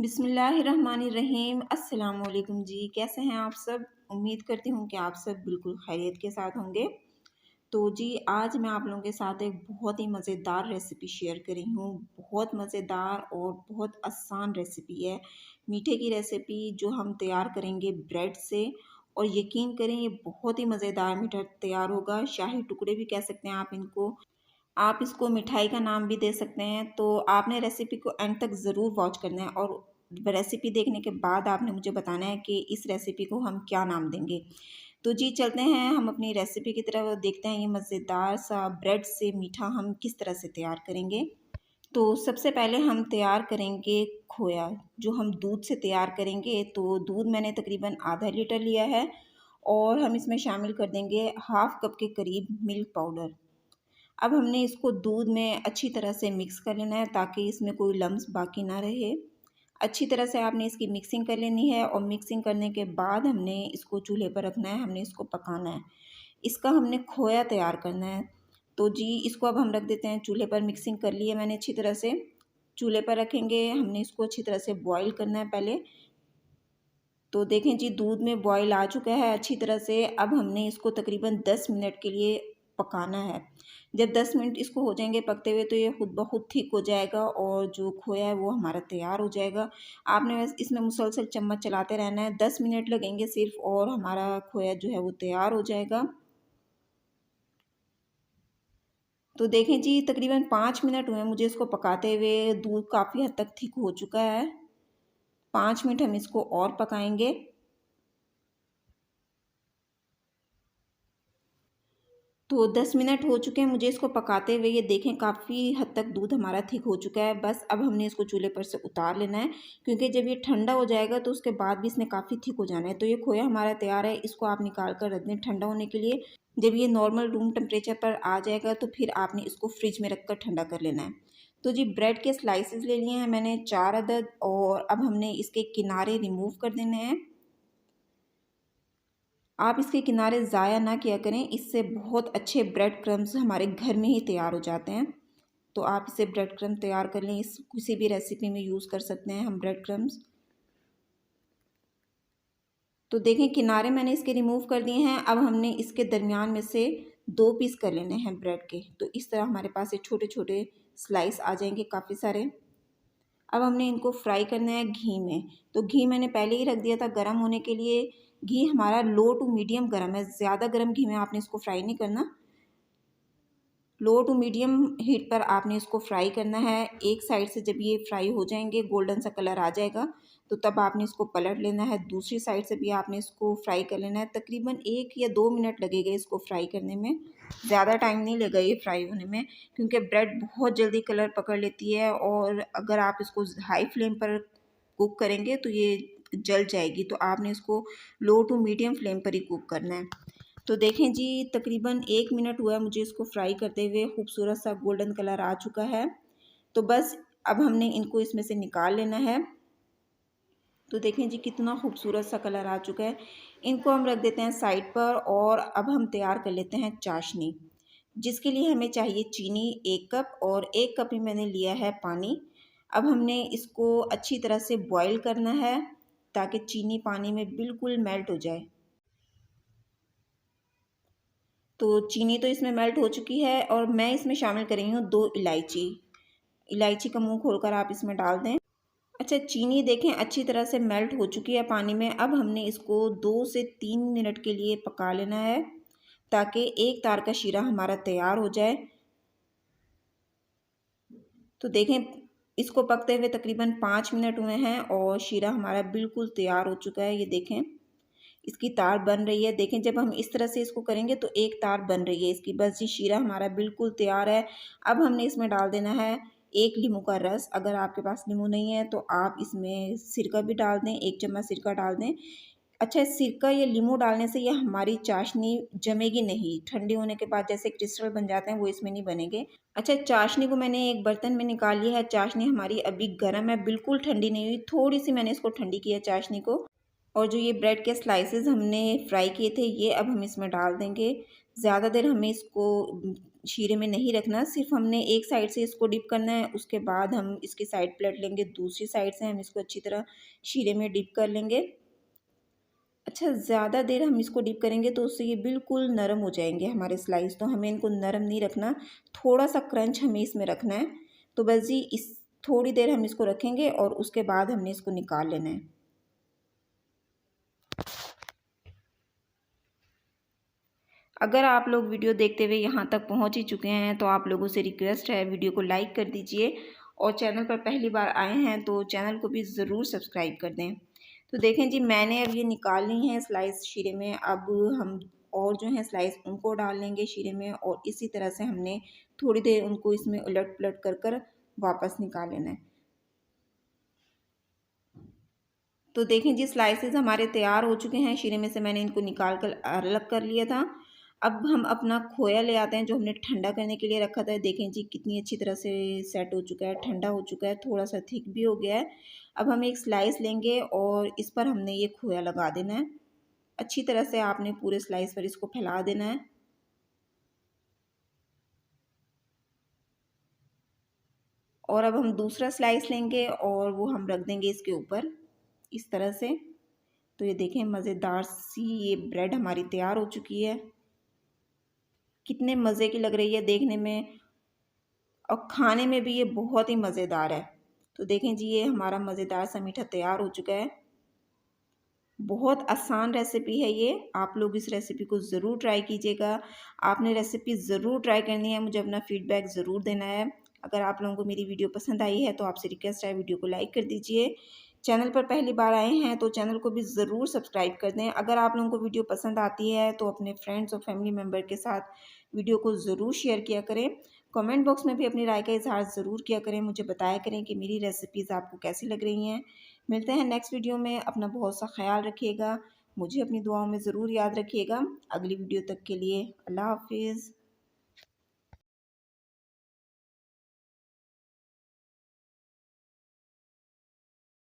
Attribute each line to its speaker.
Speaker 1: बिस्मिल्लाहिर्रहमानिर्रहीम। अस्सलाम वालेकुम जी, कैसे हैं आप सब। उम्मीद करती हूँ कि आप सब बिल्कुल खैरियत के साथ होंगे। तो जी आज मैं आप लोगों के साथ एक बहुत ही मज़ेदार रेसिपी शेयर करी हूँ। बहुत मज़ेदार और बहुत आसान रेसिपी है, मीठे की रेसिपी जो हम तैयार करेंगे ब्रेड से। और यकीन करें ये बहुत ही मज़ेदार मीठा तैयार होगा। शाही टुकड़े भी कह सकते हैं आप इनको, आप इसको मिठाई का नाम भी दे सकते हैं। तो आपने रेसिपी को एंड तक ज़रूर वॉच करना है और रेसिपी देखने के बाद आपने मुझे बताना है कि इस रेसिपी को हम क्या नाम देंगे। तो जी चलते हैं हम अपनी रेसिपी की तरफ, देखते हैं ये मज़ेदार सा ब्रेड से मीठा हम किस तरह से तैयार करेंगे। तो सबसे पहले हम तैयार करेंगे खोया, जो हम दूध से तैयार करेंगे। तो दूध मैंने तकरीबन आधा लीटर लिया है और हम इसमें शामिल कर देंगे हाफ़ कप के करीब मिल्क पाउडर। अब हमने इसको दूध में अच्छी तरह से मिक्स कर लेना है ताकि इसमें कोई लम्स बाकी ना रहे। अच्छी तरह से आपने इसकी मिक्सिंग कर लेनी है और मिक्सिंग करने के बाद हमने इसको चूल्हे पर रखना है, हमने इसको पकाना है। इसका हमने खोया तैयार करना है। तो जी इसको अब हम रख देते हैं चूल्हे पर। मिक्सिंग कर ली है मैंने अच्छी तरह से, चूल्हे पर रखेंगे। हमने इसको अच्छी तरह से बॉईल करना है पहले। तो देखें जी दूध में बॉईल आ चुका है अच्छी तरह से। अब हमने इसको तकरीबन 10 मिनट के लिए पकाना है। जब 10 मिनट इसको हो जाएंगे पकते हुए तो ये खुद ब खुद ठीक हो जाएगा और जो खोया है वो हमारा तैयार हो जाएगा। आपने बस इसमें मुसलसल चम्मच चलाते रहना है, 10 मिनट लगेंगे सिर्फ और हमारा खोया जो है वो तैयार हो जाएगा। तो देखें जी तकरीबन 5 मिनट हुए मुझे इसको पकाते हुए, दूध काफ़ी हद तक थिक हो चुका है। 5 मिनट हम इसको और पकाएंगे। तो 10 मिनट हो चुके हैं मुझे इसको पकाते हुए। ये देखें काफ़ी हद तक दूध हमारा थिक हो चुका है। बस अब हमने इसको चूल्हे पर से उतार लेना है, क्योंकि जब ये ठंडा हो जाएगा तो उसके बाद भी इसने काफ़ी थिक हो जाना है। तो ये खोया हमारा तैयार है, इसको आप निकाल कर रख दें ठंडा होने के लिए। जब ये नॉर्मल रूम टेम्परेचर पर आ जाएगा तो फिर आपने इसको फ्रिज में रख कर ठंडा कर लेना है। तो जी ब्रेड के स्लाइसेस ले लिए हैं मैंने 4 अदद, और अब हमने इसके किनारे रिमूव कर देने हैं। आप इसके किनारे ज़ाया ना किया करें, इससे बहुत अच्छे ब्रेड क्रम्स हमारे घर में ही तैयार हो जाते हैं। तो आप इसे ब्रेड क्रम्स तैयार कर लें, इस किसी भी रेसिपी में यूज़ कर सकते हैं हम ब्रेड क्रम्स। तो देखें किनारे मैंने इसके रिमूव कर दिए हैं। अब हमने इसके दरमियान में से 2 पीस कर लेने हैं ब्रेड के। तो इस तरह हमारे पास ये छोटे छोटे स्लाइस आ जाएंगे काफ़ी सारे। अब हमने इनको फ्राई करना है घी में। तो घी मैंने पहले ही रख दिया था गर्म होने के लिए। घी हमारा लो टू मीडियम गर्म है, ज़्यादा गर्म घी में आपने इसको फ्राई नहीं करना। लो टू मीडियम हीट पर आपने इसको फ्राई करना है। एक साइड से जब ये फ्राई हो जाएंगे, गोल्डन सा कलर आ जाएगा, तो तब आपने इसको पलट लेना है। दूसरी साइड से भी आपने इसको फ्राई कर लेना है। तकरीबन 1 या 2 मिनट लगेगा इसको फ्राई करने में, ज़्यादा टाइम नहीं लगेगा ये फ्राई होने में, क्योंकि ब्रेड बहुत जल्दी कलर पकड़ लेती है। और अगर आप इसको हाई फ्लेम पर कुक करेंगे तो ये जल जाएगी। तो आपने इसको लो टू मीडियम फ्लेम पर ही कुक करना है। तो देखें जी तकरीबन 1 मिनट हुआ है मुझे इसको फ्राई करते हुए, खूबसूरत सा गोल्डन कलर आ चुका है। तो बस अब हमने इनको इसमें से निकाल लेना है। तो देखें जी कितना खूबसूरत सा कलर आ चुका है। इनको हम रख देते हैं साइड पर और अब हम तैयार कर लेते हैं चाशनी, जिसके लिए हमें चाहिए चीनी 1 कप और 1 कप ही मैंने लिया है पानी। अब हमने इसको अच्छी तरह से बॉईल करना है ताकि चीनी पानी में बिल्कुल मेल्ट हो जाए। तो चीनी तो इसमें मेल्ट हो चुकी है और मैं इसमें शामिल कर रही हूँ 2 इलायची। इलायची का मुंह खोलकर आप इसमें डाल दें। अच्छा चीनी देखें अच्छी तरह से मेल्ट हो चुकी है पानी में। अब हमने इसको 2 से 3 मिनट के लिए पका लेना है ताकि एक तार का शीरा हमारा तैयार हो जाए। तो देखें इसको पकते हुए तकरीबन 5 मिनट हुए हैं और शीरा हमारा बिल्कुल तैयार हो चुका है। ये देखें इसकी तार बन रही है। देखें जब हम इस तरह से इसको करेंगे तो एक तार बन रही है इसकी। बस ये शीरा हमारा बिल्कुल तैयार है। अब हमने इसमें डाल देना है 1 नींबू का रस। अगर आपके पास नींबू नहीं है तो आप इसमें सिरका भी डाल दें, 1 चम्मच सिरका डाल दें। अच्छा सिरका या नींबू डालने से ये हमारी चाशनी जमेगी नहीं, ठंडी होने के बाद जैसे क्रिस्टल बन जाते हैं वो इसमें नहीं बनेंगे। अच्छा चाशनी को मैंने एक बर्तन में निकाल लिया है। चाशनी हमारी अभी गर्म है, बिल्कुल ठंडी नहीं हुई, थोड़ी सी मैंने इसको ठंडी किया चाशनी को। और जो ये ब्रेड के स्लाइसेस हमने फ्राई किए थे ये अब हम इसमें डाल देंगे। ज़्यादा देर हमें इसको शीरे में नहीं रखना, सिर्फ हमने एक साइड से इसको डिप करना है। उसके बाद हम इसकी साइड पलट लेंगे, दूसरी साइड से हम इसको अच्छी तरह शीरे में डिप कर लेंगे। अच्छा, ज़्यादा देर हम इसको डिप करेंगे तो उससे ये बिल्कुल नरम हो जाएंगे हमारे स्लाइस, तो हमें इनको नरम नहीं रखना, थोड़ा सा क्रंच हमें इसमें रखना है। तो बस जी इस थोड़ी देर हम इसको रखेंगे और उसके बाद हमने इसको निकाल लेना है। अगर आप लोग वीडियो देखते हुए यहाँ तक पहुँच ही चुके हैं तो आप लोगों से रिक्वेस्ट है, वीडियो को लाइक कर दीजिए और चैनल पर पहली बार आए हैं तो चैनल को भी ज़रूर सब्सक्राइब कर दें। तो देखें जी, मैंने अब ये निकाल ली हैं स्लाइस शीरे में। अब हम और जो है स्लाइस उनको डाल लेंगे शीरे में और इसी तरह से हमने थोड़ी देर उनको इसमें उलट पलट कर कर वापस निकाल लेना है। तो देखें जी, स्लाइसेस हमारे तैयार हो चुके हैं। शीरे में से मैंने इनको निकाल कर अलग कर लिया था। अब हम अपना खोया ले आते हैं जो हमने ठंडा करने के लिए रखा था। देखें जी कितनी अच्छी तरह से सेट हो चुका है, ठंडा हो चुका है, थोड़ा सा थिक भी हो गया है। अब हम एक स्लाइस लेंगे और इस पर हमने ये खोया लगा देना है। अच्छी तरह से आपने पूरे स्लाइस पर इसको फैला देना है। और अब हम दूसरा स्लाइस लेंगे और वो हम रख देंगे इसके ऊपर इस तरह से। तो ये देखें मज़ेदार सी ये ब्रेड हमारी तैयार हो चुकी है। कितने मज़े की लग रही है देखने में और खाने में भी ये बहुत ही मज़ेदार है। तो देखें जी, ये हमारा मज़ेदार सा मीठा तैयार हो चुका है। बहुत आसान रेसिपी है ये, आप लोग इस रेसिपी को ज़रूर ट्राई कीजिएगा। आपने रेसिपी ज़रूर ट्राई करनी है, मुझे अपना फीडबैक ज़रूर देना है। अगर आप लोगों को मेरी वीडियो पसंद आई है तो आपसे रिक्वेस्ट है, वीडियो को लाइक कर दीजिए। चैनल पर पहली बार आए हैं तो चैनल को भी ज़रूर सब्सक्राइब कर दें। अगर आप लोगों को वीडियो पसंद आती है तो अपने फ्रेंड्स और फैमिली मेम्बर के साथ वीडियो को ज़रूर शेयर किया करें। कमेंट बॉक्स में भी अपनी राय का इजहार ज़रूर किया करें, मुझे बताया करें कि मेरी रेसिपीज़ आपको कैसी लग रही हैं। मिलते हैं नेक्स्ट वीडियो में, अपना बहुत सा ख्याल रखिएगा, मुझे अपनी दुआओं में ज़रूर याद रखिएगा। अगली वीडियो तक के लिए अल्लाह हाफिज़।